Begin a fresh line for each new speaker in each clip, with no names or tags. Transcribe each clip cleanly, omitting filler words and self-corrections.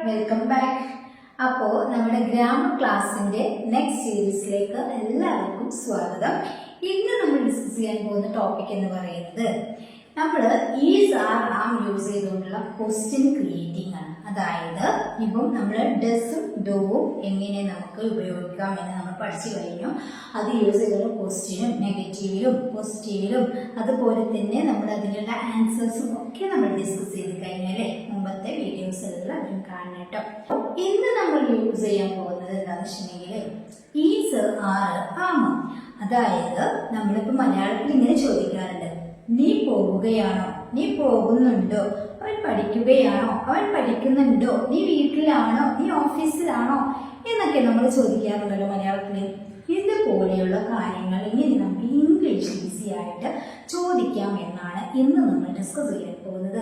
Welcome back. അപ്പോൾ നമ്മുടെ grammar ക്ലാസ്സിന്റെ നെക്സ്റ്റ് സീരീസിലേക്ക് എല്ലാവർക്കും സ്വാഗതം. ഇന്ന് നമ്മൾ ഡിസ്കസ് ചെയ്യാൻ പോകുന്ന ടോപ്പിക് എന്ന് പറയുന്നത് നമ്മൾ ഈസ് ആർ ആം യൂസ് ചെയ്തുകൊണ്ടുള്ള ക്വസ്റ്റ്യൻ ക്രിയേറ്റിംഗ് ആണ്. അതായത് ഇപ്പം നമ്മൾ ഡസും ഡോവും എങ്ങനെ നമുക്ക് ഉപയോഗിക്കാം എന്ന് നമ്മൾ പഠിച്ചു കഴിഞ്ഞു. അത് യൂസ് ചെയ്തുള്ള ക്വസ്റ്റ്യനും നെഗറ്റീവിലും പോസിറ്റീവിലും അതുപോലെ തന്നെ നമ്മൾ അതിനുള്ള ആൻസേഴ്സും ഒക്കെ നമ്മൾ ഡിസ്കസ് ചെയ്ത് കഴിഞ്ഞാലേ മുമ്പത്തെ വീഡിയോസ് എല്ലാവരും കാണണം കേട്ടോ. ഇന്ന് നമ്മൾ യൂസ് ചെയ്യാൻ പോകുന്നത് എന്താണെന്ന് വെച്ചിട്ടുണ്ടെങ്കിൽ ഈസ് ആർ ആം. അതായത് നമ്മളിപ്പോൾ മലയാളത്തിൽ ഇങ്ങനെ ചോദിക്കാറുണ്ട്, നീ പോവുകയാണോ, നീ പോകുന്നുണ്ടോ, അവൻ പഠിക്കുകയാണോ, അവൻ പഠിക്കുന്നുണ്ടോ, നീ വീട്ടിലാണോ, നീ ഓഫീസിലാണോ എന്നൊക്കെ നമ്മൾ ചോദിക്കാറുണ്ടല്ലോ മലയാളത്തിൽ. ഇതുപോലെയുള്ള കാര്യങ്ങൾ ഇങ്ങനെ നമുക്ക് ഇംഗ്ലീഷ് ഈസി ആയിട്ട് ചോദിക്കാം എന്നാണ് ഇന്ന് നമ്മൾ ഡിസ്കസ് ചെയ്യാൻ പോകുന്നത്.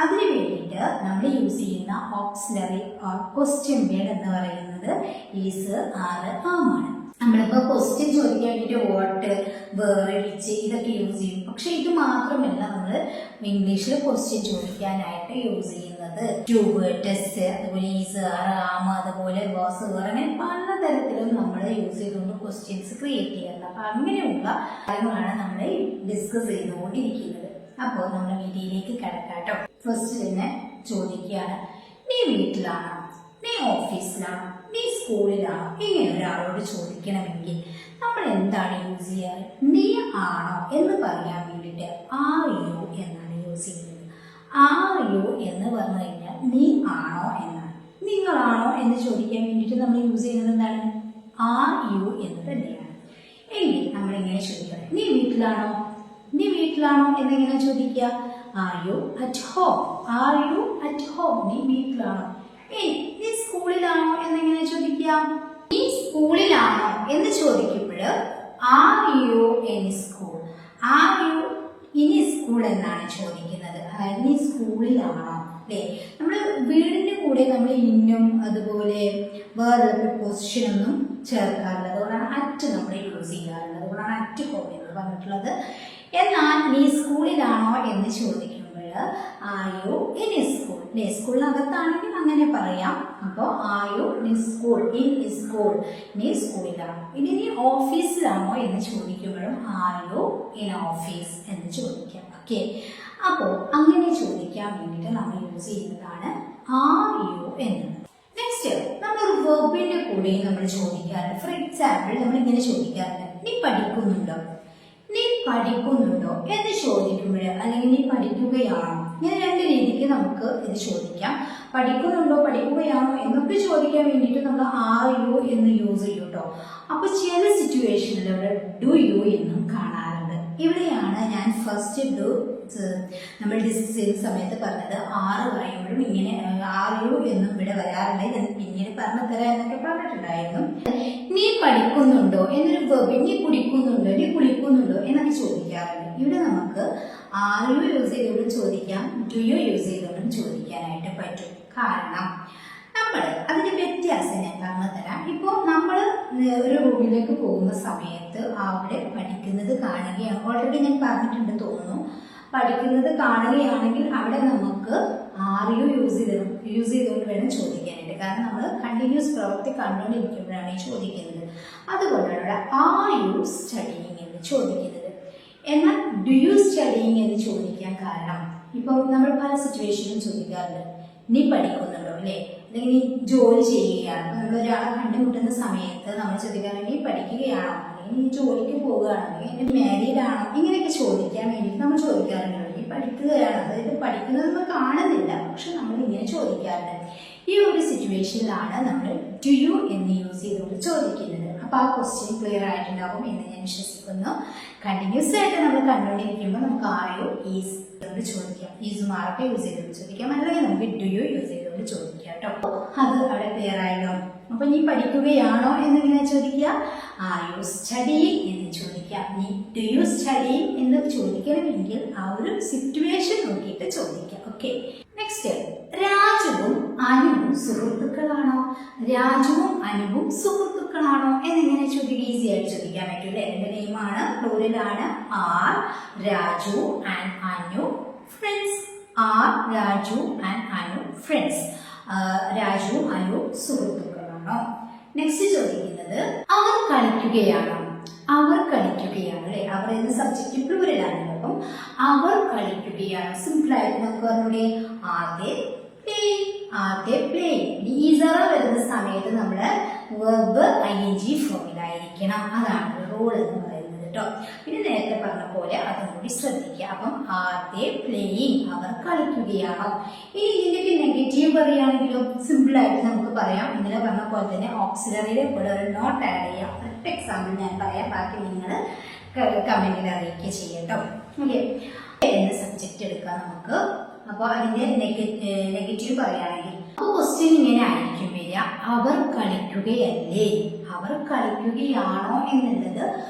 അതിനു വേണ്ടിയിട്ട് നമ്മൾ യൂസ് ചെയ്യുന്ന ഓക്സിലറി ക്വസ്റ്റ്യൻ വേർഡ് എന്ന് പറയുന്നത് ഈസ് ആർ ആം ആണ്. നമ്മളിപ്പോൾ ക്വസ്റ്റ്യൻ ചോദിക്കാൻ വേണ്ടിയിട്ട് വാട്ട്, വേറെ, വിച്ച് ഇതൊക്കെ യൂസ് ചെയ്യും. പക്ഷെ ഇത് മാത്രമല്ല നമ്മൾ ഇംഗ്ലീഷിൽ ക്വസ്റ്റ്യൻ ചോദിക്കാനായിട്ട് യൂസ് ചെയ്യുന്നത് ടു, ടെസ്റ്റ്, അതുപോലെ ഈസ് ആർ ആം, അതുപോലെ വാസ്, വേറെ, അങ്ങനെ പലതരത്തിലും നമ്മൾ യൂസ് ചെയ്തുകൊണ്ട് ക്വസ്റ്റ്യൻസ് ക്രിയേറ്റ് ചെയ്യാറുണ്ട്. അപ്പൊ അങ്ങനെയുള്ള കാര്യങ്ങളാണ് നമ്മൾ ഡിസ്കസ് ചെയ്തുകൊണ്ടിരിക്കുന്നത്. അപ്പോൾ നമ്മൾ വീഡിയോയിലേക്ക് കിടക്കാട്ടോ. ഫസ്റ്റ് തന്നെ ചോദിക്കുകയാണ്, നീ വീട്ടിലാണോ, നീ ഓഫീസിലാണോ, നീ സ്കൂളിലാണോ? ഇങ്ങനെ ഒരാളോട് ചോദിക്കണമെങ്കിൽ നമ്മൾ എന്താണ് യൂസ് ചെയ്യാറ്? നീ ആണോ എന്ന് പറയാൻ വേണ്ടിയിട്ട് ആർ യു എന്നാണ് യൂസ് ചെയ്യുന്നത്. ആർ യു എന്ന് പറഞ്ഞു കഴിഞ്ഞാൽ നീ ആണോ എന്നാണ്. നിങ്ങളാണോ എന്ന് ചോദിക്കാൻ വേണ്ടിയിട്ട് നമ്മൾ യൂസ് ചെയ്യുന്നത് എന്താണ്? ആർ യു എന്ന് തന്നെയാണ്. എങ്കിൽ നമ്മൾ എങ്ങനെ ചോദിക്കണം? നീ വീട്ടിലാണോ, നീ വീട്ടിലാണോ എന്നെങ്ങനെ ചോദിക്കുക? Are you at home, are you at home, നീ വീട്ടിലാണോ. നീ സ്കൂളിലാണോ എന്നെങ്ങനെ ചോദിക്കാം? നീ സ്കൂളിലാണോ എന്ന് ചോദിക്കുമ്പോൾ are you in school, are you in school എന്നാണ് ചോദിക്കുന്നത്. അതായത് നീ സ്കൂളിലാണോ അല്ലേ. നമ്മൾ വീടിന്റെ കൂടെ നമ്മൾ ഇന്നും അതുപോലെ വേറെ പ്രിപ്പോസിഷൻ ഒന്നും ചേർക്കാറില്ല. അതുകൊണ്ടാണ് അറ്റ് നമ്മൾ യൂസ് ചെയ്യാറുള്ളത്. അതുകൊണ്ടാണ് അറ്റ് ഹോം എന്ന് പറഞ്ഞിട്ടുള്ളത്. എന്നാൽ നീ സ്കൂളിലാണോ എന്ന് ചോദിക്കുമ്പോൾ ആർ യു ഇൻ സ്കൂൾ, സ്കൂളിനകത്താണെങ്കിൽ അങ്ങനെ പറയാം. അപ്പോൾ are you in school, in school, നീ സ്കൂളിലാണോ. ഇനി നീ ഓഫീസിലാണോ എന്ന് ചോദിക്കുമ്പോഴും ആർ യു ഇൻ ഓഫീസ് എന്ന് ചോദിക്കാം. ഓക്കെ, അപ്പോൾ അങ്ങനെ ചോദിക്കാൻ വേണ്ടിയിട്ട് നമ്മൾ യൂസ് ചെയ്യുന്നതാണ് ആർ യു എന്നത്. നെക്സ്റ്റ് നമ്മൾ വെർബിന്റെ കൂടെ നമ്മൾ ചോദിക്കാറുണ്ട്. ഫോർ എക്സാമ്പിൾ നമ്മൾ ഇങ്ങനെ ചോദിക്കാറുണ്ട്, നീ പഠിക്കുന്നുണ്ടോ, നീ പഠിക്കുന്നുണ്ടോ എന്ന് ചോദിക്കുമ്പോൾ, അല്ലെങ്കിൽ നീ പഠിക്കുകയാണോ, ഇങ്ങനെ രണ്ട് രീതിക്ക് നമുക്ക് ഇത് ചോദിക്കാം. പഠിക്കുന്നുണ്ടോ, പഠിക്കുകയാണോ എന്നൊക്കെ ചോദിക്കാൻ വേണ്ടിയിട്ട് നമ്മൾ ആർ യു എന്ന് യൂസ് ചെയ്യും കേട്ടോ. അപ്പൊ ചില സിറ്റുവേഷനിൽ ഇവിടെ ഡു യു എന്നും കാണാറുണ്ട്. ഇവിടെയാണ് ഞാൻ ഫസ്റ്റ് ഡു നമ്മൾ ഡിസ്കസ് ചെയ്യുന്ന സമയത്ത് പറഞ്ഞത് ആറ് പറയുമ്പോഴും ഇങ്ങനെ ആർ യു എന്നും ഇവിടെ വരാറുണ്ട്. ഞാൻ പിന്നീട് പറഞ്ഞു തരാം എന്നൊക്കെ പറഞ്ഞിട്ടുണ്ടായിരുന്നു. നീ പഠിക്കുന്നുണ്ടോ എന്നൊരു വെർബ്, നീ കുടിക്കുന്നുണ്ടോ, നീ കുളിക്കുന്നുണ്ടോ എന്നൊക്കെ ചോദിക്കാറുണ്ട്. ഇവിടെ നമുക്ക് ആർ യു യൂസ് ചെയ്തുകൊണ്ടും ചോദിക്കാം, ഡു യു യൂസ് ചെയ്തുകൊണ്ടും ചോദിക്കാനായിട്ട് പറ്റും. കാരണം നമ്മൾ അതിന്റെ വ്യത്യാസം ഞാൻ പറഞ്ഞു തരാം. ഇപ്പോൾ നമ്മൾ ഒരു റൂമിലേക്ക് പോകുന്ന സമയത്ത് അവിടെ പഠിക്കുന്നത് കാണുകയാണ്. ഓൾറെഡി ഞാൻ പറഞ്ഞിട്ടുണ്ട് തോന്നുന്നു. പഠിക്കുന്നത് കാണുകയാണെങ്കിൽ അവിടെ നമുക്ക് ആർ യു യൂസ് ചെയ്തുകൊണ്ട് വേണം ചോദിക്കാനായിട്ട്. കാരണം നമ്മൾ കണ്ടിന്യൂസ് പ്രവൃത്തി കണ്ടുകൊണ്ടിരിക്കുമ്പോഴാണ് ഈ ചോദിക്കുന്നത്. അതുകൊണ്ടാണ് ഇവിടെ ആർ യു സ്റ്റഡിയിങ് എന്ന് ചോദിക്കുന്നത്. എന്നാൽ ഡു യു സ്റ്റഡിയിങ് എന്ന് ചോദിക്കാൻ കാരണം ഇപ്പോൾ നമ്മൾ പല സിറ്റുവേഷനിലും ചോദിക്കാറുണ്ട്, നീ പഠിക്കുന്നുണ്ടോ അല്ലേ, അല്ലെങ്കിൽ നീ ജോലി ചെയ്യുകയാണ്. നമ്മൾ ഒരാളെ കണ്ടുമുട്ടുന്ന സമയത്ത് നമ്മൾ ചോദിക്കാറുണ്ട്, നീ പഠിക്കുകയാണോ, അല്ലെങ്കിൽ നീ ജോലിക്ക് പോവുകയാണോ, അല്ലെങ്കിൽ മാരീഡ് ആണോ, ഇങ്ങനെയൊക്കെ ചോദിക്കാൻ വേണ്ടിയിട്ട് നമ്മൾ ചോദിക്കാറുണ്ടല്ലോ. നീ പഠിക്കുകയാണ്, അതായത് പഠിക്കുന്നത് നമ്മൾ കാണുന്നില്ല, പക്ഷെ നമ്മൾ ഇങ്ങനെ ചോദിക്കാറുണ്ട്. ഈ ഒരു സിറ്റുവേഷനിലാണ് നമ്മൾ ഡു യു എന്ന് യൂസ് ചെയ്തുകൊണ്ട് ചോദിക്കുന്നത്. അപ്പൊ ആ ക്വസ്റ്റ്യൻ ക്ലിയർ ആയിട്ടുണ്ടാവും എന്ന് ഞാൻ വിശ്വസിക്കുന്നു. കണ്ടിന്യൂസ് ആയിട്ട് നമ്മൾ കണ്ടുകൊണ്ടിരിക്കുമ്പോൾ നമുക്ക് ആർ യു ഈസ് ചോദിക്കാം, ഈസും ആറൊക്കെ യൂസ് ചെയ്തുകൊണ്ട് ചോദിക്കാം, അല്ലെങ്കിൽ നമുക്ക് ഡു യു യൂസ് ചെയ്തുകൊണ്ട് ചോദിക്കാം കേട്ടോ. അത് അവിടെ ക്ലിയർ ആയല്ലോ. അപ്പൊ നീ പഠിക്കുകയാണോ എന്നിങ്ങനെ ചോദിക്കുക, ആർ യു സ്റ്റഡിയിങ് എന്ന് ചോദിക്കാം. നീ ഡു യു സ്റ്റഡിയിങ് എന്ന് ചോദിക്കണമെങ്കിൽ ആ ഒരു സിറ്റുവേഷൻ നോക്കിയിട്ട് ചോദിക്കാം. ഓക്കെ, നെക്സ്റ്റ് രാജുവും അനുവും സുഹൃത്തുക്കളാണോ, രാജുവും അനുവും സുഹൃത്തുക്കളാണോ എന്നിങ്ങനെ ചോദിക്കുക. ഈസി ആയിട്ട് ചോദിക്കാൻ പറ്റൂല്ലേ. എന്റെ നെയിമാണ്, പ്ലൂറലാണ്. Are Raju and Anu friends, are Raju and Anu friends. രാജുവും അനുവും സുഹൃത്തുക്കളാണോ? നെക്സ്റ്റ് ചോദിക്കുന്നത് അവർ കളിക്കുകയാണോ? അവർ കളിക്കുകയാണ് അല്ലെ. അവർ എന്ന സബ്ജക്റ്റ് പ്ലൂരലാണ്. അപ്പം അവർ കളിക്കുകയാണ്. സിമ്പിൾ ആയിട്ട് നമുക്ക് പറഞ്ഞൂടെ, ആദ്യ പ്ലേ. ഈസറ വരുന്ന സമയത്ത് നമ്മുടെ വെർബ് ing ഫോമിലായിരിക്കണം. അതാണ് റൂൾ എന്ന് പറയുന്നത് കേട്ടോ. പിന്നെ നേരത്തെ പറഞ്ഞ പോലെ അതും കൂടി ശ്രദ്ധിക്കുക. അപ്പം ആദ്യ പ്ലേയിങ്, അവർ കളിക്കുകയാണോ. ഇനി ഇതിന്റെ നെഗറ്റീവ് പറയുകയാണെങ്കിലോ സിമ്പിൾ ആയിട്ട് നമുക്ക് പറയാം. ഇന്നലെ പറഞ്ഞ പോലെ തന്നെ ഓക്സിലറിയുടെ കൂടെ ഒരു നോട്ട് ആഡ് ചെയ്യാം. ഒറ്റ എക്സാമ്പിൾ ഞാൻ പറയാം, ബാക്കി നിങ്ങൾ കമന്റിൽ അറിയിക്കുക ചെയ്യട്ടോ. ഓക്കെ, എന്ന സബ്ജക്റ്റ് എടുക്കാം നമുക്ക്. അപ്പോൾ അതിന്റെ നെഗറ്റീവ് പറയുകയാണെങ്കിൽ അപ്പോൾ ക്വസ്റ്റ്യൻ ഇങ്ങനെ ആയിരിക്കും വരിക, അവർ കളിക്കുകയല്ലേ. അവർ കളിക്കുകയാണോ എന്നുള്ളത്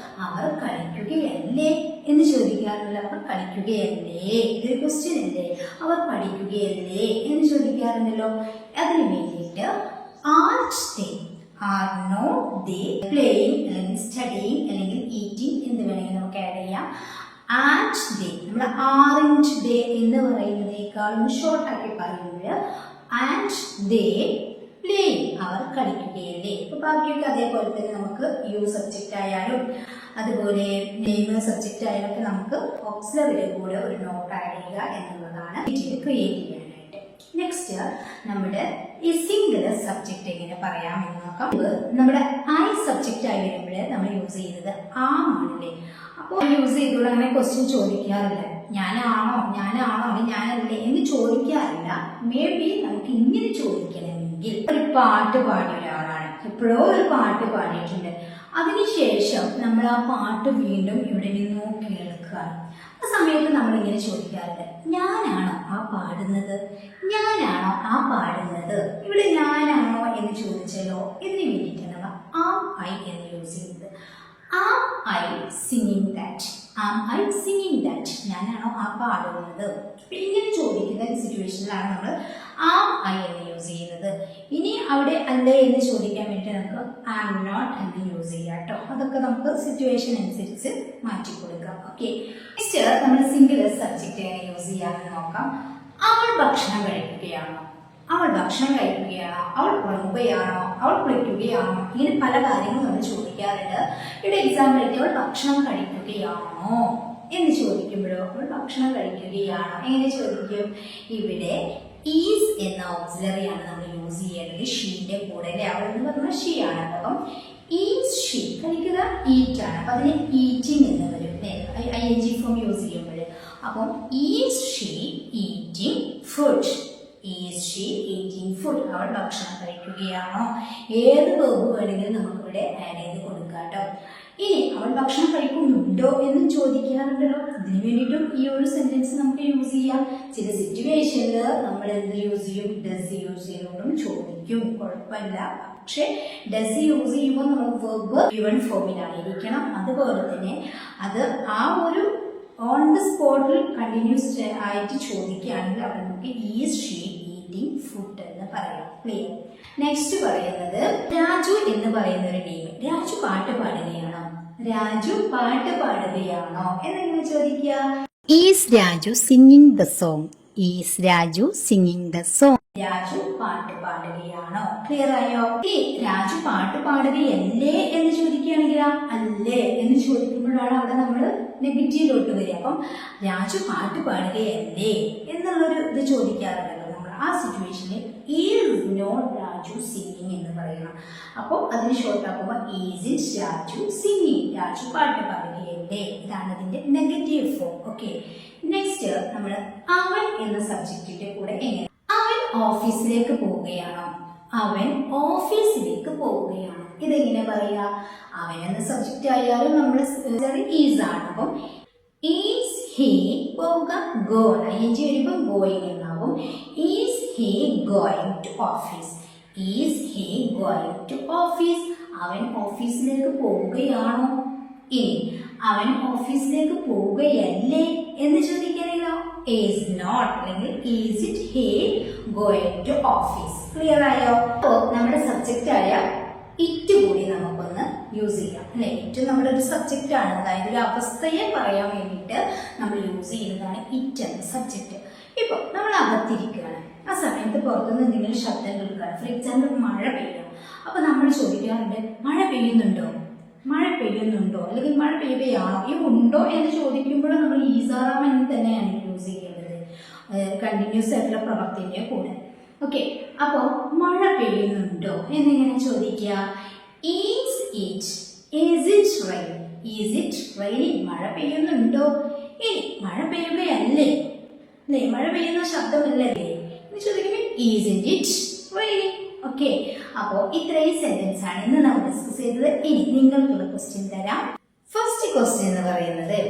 അവർ കളിക്കുകയല്ലേ എന്ന് ചോദിക്കാറുണ്ട്. അവർ കളിക്കുകയല്ലേ, ഇതൊരു ക്വസ്റ്റ്യൻ അല്ലേ. അവർ പഠിക്കുകയല്ലേ എന്ന് ചോദിക്കാറുണ്ടല്ലോ. അതിന് വേണ്ടിയിട്ട് ആർ നോട്ട് ദേ പ്ലേയിങ് അല്ലെങ്കിൽ സ്റ്റഡിയിങ് അല്ലെങ്കിൽ ഈറ്റിംഗ് എന്ന് വേണമെങ്കിൽ നമുക്ക് ആഡ് ചെയ്യാം. ആൻഡ് ദേ, നമ്മൾ ആറഞ്ച് ഡേ എന്ന് പറയുന്നതിനേക്കാളും ഷോർട്ടാക്കി പറയുമ്പോൾ ആൻഡ് ദേ പ്ലേയിങ്, അവർ കളിക്കുകയല്ലേ. ഇപ്പൊ ബാക്കിയൊക്കെ അതേപോലെ തന്നെ നമുക്ക് യു സബ്ജക്റ്റ് ആയാലും അതുപോലെ നെയിം സബ്ജക്റ്റ് ആയാലും ഒക്കെ നമുക്ക് ഓക്സിലറിയുടെ കൂടെ ഒരു നോട്ട് ആഡ് ചെയ്യുക എന്നുള്ളതാണ് ക്രിയേറ്റ് ചെയ്യാനായിട്ട്. നെക്സ്റ്റ് നമ്മുടെ ഈ സിംഗുലർ സബ്ജക്റ്റ് എങ്ങനെ പറയാമെന്ന് നോക്കാം. നമ്മുടെ ഐ സബ്ജക്റ്റ് ആയി വരുമ്പോൾ നമ്മൾ യൂസ് ചെയ്യുന്നത് ആണല്ലേ. അപ്പോൾ യൂസ് ചെയ്തോളൂ. അങ്ങനെ ക്വസ്റ്റ്യൻ ചോദിക്കാറില്ല, ഞാനാണോ അല്ലെങ്കിൽ ഞാനല്ലേ എന്ന് ചോദിക്കാറില്ല. മേ ബി നമുക്ക് ഇങ്ങനെ ചോദിക്കണമെങ്കിൽ ഒരു പാട്ട് പാടിയ ഒരാളാണ്, എപ്പോഴോ ഒരു പാട്ട് പാടിയിട്ടുണ്ട്, അതിനുശേഷം നമ്മൾ ആ പാട്ട് വീണ്ടും ഇവിടെ നിന്ന് കേൾക്കുകയാണ്. ആ സമയത്ത് നമ്മൾ ഇങ്ങനെ ചോദിക്കാറുണ്ട്, ഞാനാണോ ആ പാടുന്നത്, ഞാനാണോ ആ പാടുന്നത്. ഇവിടെ ഞാനാണോ എന്ന് ചോദിച്ചല്ലോ, ഇതിന് വേണ്ടിയിട്ടാണ് നമ്മൾ ആം ഐ എന്ന് യൂസ് ചെയ്യുന്നത്. Am I singing that, am I singing that, ഞാനാണോ ആ പാടുന്നത്. ഇങ്ങനെ ചോദിക്കുന്ന സിറ്റുവേഷനിലാണ് നമ്മൾ ആം ഐ എന്ന് യൂസ് ചെയ്യുന്നത്. ഇനി അവിടെ അല്ലേ എന്ന് ചോദിക്കാൻ വേണ്ടി നമുക്ക് ആം നോട്ട് എന്ന് യൂസ് ചെയ്യാം കേട്ടോ. അതൊക്കെ നമുക്ക് സിറ്റുവേഷൻ അനുസരിച്ച് മാറ്റി കൊടുക്കാം. ഓക്കെ, നെക്സ്റ്റ് നമ്മൾ സിംഗുലർ സബ്ജക്റ്റ് എങ്ങനെ യൂസ് ചെയ്യാമെന്ന് നോക്കാം. അവൾ ഭക്ഷണം കഴിക്കുകയാണോ, അവൾ ഭക്ഷണം കഴിക്കുകയാണോ, അവൾ ഉറങ്ങുകയാണോ, അവൾ കുളിക്കുകയാണോ, ഇങ്ങനെ പല കാര്യങ്ങളും നമ്മൾ ചോദിക്കാറുണ്ട്. ഇവിടെ എക്സാമ്പിൾ ആയിട്ട് അവൾ ഭക്ഷണം കഴിക്കുകയാണോ എന്ന് ചോദിക്കുമ്പോഴോ, അവൾ ഭക്ഷണം കഴിക്കുകയാണോ എങ്ങനെ ചോദിക്കും. ഇവിടെ ഈസ് എന്ന ഓക്സിലറി ആണ് നമ്മൾ യൂസ് ചെയ്യേണ്ടത് ഷീന്റെ കൂടെ. അവൾ എന്ന് പറഞ്ഞാൽ ഷീ ആണ്. അപ്പം ഈസ് ഷീ, കഴിക്കുക ഈറ്റ് ആണ്. അപ്പൊ അതിന് ഈറ്റിംഗ് എന്ന് വരും ing ഫോം യൂസ് ചെയ്യുമ്പോൾ. അപ്പം is she eating food, is she eating food, അവൾ ഭക്ഷണം കഴിക്കുകയാണോ. ഏത് വെർബ് വേണമെങ്കിലും നമുക്കിവിടെ ആഡ് ചെയ്ത് കൊടുക്കാം കേട്ടോ. ഇനി അവൾ ഭക്ഷണം കഴിക്കുന്നുണ്ടോ എന്ന് ചോദിക്കാറുണ്ടല്ലോ, അതിന് വേണ്ടിയിട്ടും ഈ ഒരു സെന്റൻസ് നമുക്ക് യൂസ് ചെയ്യാം. ചില സിറ്റുവേഷനിൽ നമ്മൾ എന്ത് യൂസ് ചെയ്യും, ഡസ് യൂസ് ചെയ്തുകൊണ്ടും ചോദിക്കും, കുഴപ്പമില്ല. പക്ഷെ ഡസ് യൂസ് ചെയ്യുമ്പോൾ നമുക്ക് വെർബ് ഗിവൺ ഫോമിലായിരിക്കണം. അതുപോലെ തന്നെ അത് ആ ഒരു ഓൺ ദ സ്പോട്ടിൽ കണ്ടിന്യൂസ് ആയിട്ട് ചോദിക്കുകയാണെങ്കിൽ അവിടെ നമുക്ക് ഈസ് ഷീ ഈറ്റിംഗ് ഫുഡ് എന്ന് പറയാം. ക്ലിയർ. നെക്സ്റ്റ് പറയുന്നത് രാജു എന്ന് പറയുന്ന ഒരു നെയിം. രാജു പാട്ട് പാടുകയാണോ, രാജു പാട്ട് പാടുകയാണോ എന്നെങ്ങനെ ചോദിക്കുക.
Is Raju singing the song, is Raju singing the song.
Raju പാട്ട് പാടുകയാണോ. ക്ലിയർ ആയോ. ഈ രാജു പാട്ട് പാടുകയല്ലേ എന്ന് ചോദിക്കുകയാണെങ്കിൽ അല്ലേ എന്ന് ചോദിക്കുമ്പോഴാണ് അവിടെ നമ്മൾ നെഗറ്റീവിലോട്ട് വരിക. അപ്പം രാജു പാട്ട് പാടുകയല്ലേ എന്നുള്ളൊരു ഇത് ചോദിക്കാറുണ്ടല്ലോ നമ്മൾ. ആ സിറ്റുവേഷനിൽ ഈസ് നോട്ട് രാജു സിംഗിങ് എന്ന് പറയണം. അപ്പോൾ അതിന് ഷോർട്ട് ആക്കുമ്പോൾ is it Raju singing, Raju പാട്ട് പാടുകയല്ലേ. ഇതാണ് ഇതിന്റെ നെഗറ്റീവ് ഫോം. ഓക്കെ, നെക്സ്റ്റ് നമ്മൾ അവൻ എന്ന സബ്ജക്റ്റിന്റെ കൂടെ എങ്ങനെ. അവൻ ഓഫീസിലേക്ക് പോവുകയാണോ, അവൻ ഓഫീസിലേക്ക് പോവുകയാണോ, ഇതെങ്ങനെ പറയുക. അവൻ എന്ന സബ്ജക്റ്റ് ആയാലും നമ്മൾ ഈസ് ആണ്. അപ്പം ഈസ് ഹി പോവുക, ഗോ ing വരുമ്പോൾ ഗോയിങ് എന്നാവും. Is he going to office, is he going to office, അവൻ ഓഫീസിലേക്ക് പോവുകയാണോ. ഇനി അവൻ ഓഫീസിലേക്ക് പോവുകയല്ലേ എന്ന് ചോദിക്കാനല്ലോ ഈസ് നോട്ട് അല്ലെങ്കിൽ is it he going to office. Clear ആയോ. അപ്പോൾ നമ്മുടെ സബ്ജക്റ്റ് ആയ ഇറ്റ് കൂടി നമുക്കൊന്ന് യൂസ് ചെയ്യാം അല്ലെ. ഇറ്റ് നമ്മുടെ ഒരു സബ്ജക്റ്റ് ആണ്, അതായത് ഒരു അവസ്ഥയെ പറയാൻ വേണ്ടിയിട്ട് നമ്മൾ യൂസ് ചെയ്യുന്നതാണ് ഇറ്റ് എന്ന സബ്ജക്റ്റ്. ഇപ്പൊ നമ്മൾ അകത്തിരിക്കുകയാണ്, ആ സമയത്ത് പുറത്തുനിന്ന് എന്തെങ്കിലും ശബ്ദം ഫോർ എക്സാമ്പിൾ മഴ പെയ്യണം. അപ്പൊ നമ്മൾ ചോദിക്കാറുണ്ട് മഴ പെയ്യുന്നുണ്ടോ, മഴ പെയ്യുന്നുണ്ടോ, അല്ലെങ്കിൽ മഴ പെയ്യുകയാണോ, ഈ ഉണ്ടോ എന്ന് ചോദിക്കുമ്പോൾ നമ്മൾ ഈസാറാം എന്ന് തന്നെയാണ് യൂസ് ചെയ്യേണ്ടത്, കണ്ടിന്യൂസ് ആയിട്ടുള്ള പ്രവൃത്തിൻ്റെ കൂടെ. ഓക്കെ, അപ്പോൾ മഴ പെയ്യുന്നുണ്ടോ എന്നിങ്ങനെ ചോദിക്കുക. Is it rain, is it raining, മഴ പെയ്യുന്നുണ്ടോ. ഇനി മഴ പെയ്യുകയല്ലേ, അല്ലേ, മഴ പെയ്യുന്ന ശബ്ദമല്ലേ എന്ന് ചോദിക്കുമ്പോൾ ഈസിന്റ് ഇറ്റ് റെയിനിങ്. ഓക്കെ, അപ്പോൾ ഇത്രയും സെന്റൻസ് ആണ് ഇന്ന് നമ്മൾ ഡിസ്കസ് ചെയ്തത്. ഇനി നിങ്ങൾക്കുള്ള ക്വസ്റ്റ്യൻ തരാം. ഫസ്റ്റ് ക്വസ്റ്റ്യൻ എന്ന് പറയുന്നത്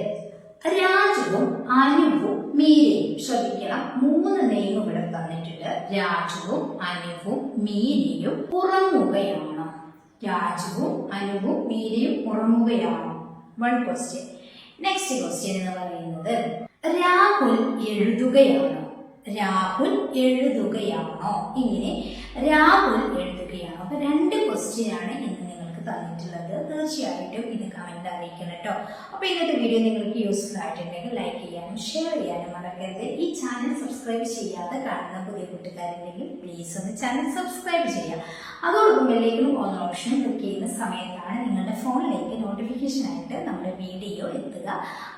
രാജുവും അനുവും മീരയും. ശ്രദ്ധിക്കണം, 3 നെയിം ഇവിടെ തന്നിട്ടുണ്ട്. രാജുവും അനുവും മീരയും ഉറങ്ങുകയാണോ, രാജുവും അനുവും മീരയും ഉറങ്ങുകയാണോ. 1 ക്വസ്റ്റ്യൻ. നെക്സ്റ്റ് ക്വസ്റ്റ്യൻ എന്ന് പറയുന്നത് രാഹുൽ എഴുതുകയാണോ, രാഹുൽ എഴുതുകയാണോ. ഇങ്ങനെ രാഹുൽ എഴുതുകയാണോ. അപ്പൊ 2 ക്വസ്റ്റ്യൻ ആണ് ഇന്ന് നിങ്ങൾക്ക് തന്നിട്ടുള്ളത്. തീർച്ചയായിട്ടും ഇത് കമന്റ് അറിയിക്കണം കേട്ടോ. അപ്പൊ ഇന്നത്തെ വീഡിയോ നിങ്ങൾക്ക് യൂസ്ഫുൾ ആയിട്ടുണ്ടെങ്കിൽ ലൈക്ക് ചെയ്യാനും ഷെയർ ചെയ്യാനും മറക്കരുത്. ഈ ചാനൽ സബ്സ്ക്രൈബ് ചെയ്യാതെ കാണുന്ന പുതിയ കൂട്ടുകാരുണ്ടെങ്കിൽ പ്ലീസ് ഒന്ന് ചാനൽ സബ്സ്ക്രൈബ് ചെയ്യുക. അതോടൊപ്പം ബെല്ലൈക്കൺ ഓൺ ഓപ്ഷൻ ക്ലിക്ക് ചെയ്യുന്ന സമയത്താണ് നിങ്ങളുടെ ഫോണിലേക്ക് നോട്ടിഫിക്കേഷൻ ആയിട്ട് നമ്മുടെ വീഡിയോ എത്തുക.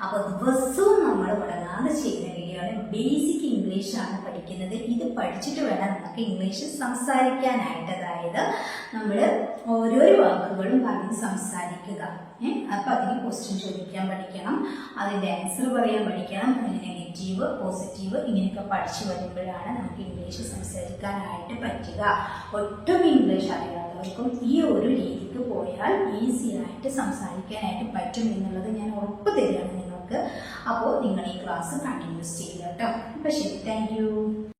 അപ്പോൾ ദിവസവും നമ്മൾ മുടങ്ങാതെ ചെയ്യുന്ന വീഡിയോ ആണ്. ബേസിക് ഇംഗ്ലീഷ് ആണ് പഠിക്കുന്നത്. ഇത് പഠിച്ചിട്ട് വേണം നമുക്ക് ഇംഗ്ലീഷ് സംസാരിക്കാനായിട്ട്. അതായത് നമ്മൾ ഓരോരോ വാക്കുകളും പറഞ്ഞ് സംസാരിക്കുക. അപ്പൊ അതിന് ക്വസ്റ്റ്യൻ ചോദിക്കാൻ പഠിക്കണം, അതിന്റെ ആൻസർ പറയാൻ പഠിക്കണം. അതിന് നെഗറ്റീവ് പോസിറ്റീവ് ഇങ്ങനെയൊക്കെ പഠിച്ചു വരുമ്പോഴാണ് നമുക്ക് ഇംഗ്ലീഷ് സംസാരിക്കാനായിട്ട് പറ്റുക. ഒട്ടും ഇംഗ്ലീഷ് അറിയാത്തവർക്കും ഈ ഒരു രീതിക്ക് പോയാൽ ഈസി ആയിട്ട് സംസാരിക്കാനായിട്ട് പറ്റും എന്നുള്ളത് ഞാൻ ഉറപ്പ് തരികയാണ് നിങ്ങൾക്ക്. അപ്പോൾ നിങ്ങൾ ഈ ക്ലാസ് കണ്ടിന്യൂസ് ചെയ്യുക കേട്ടോ. അപ്പൊ ശരി, താങ്ക് യു.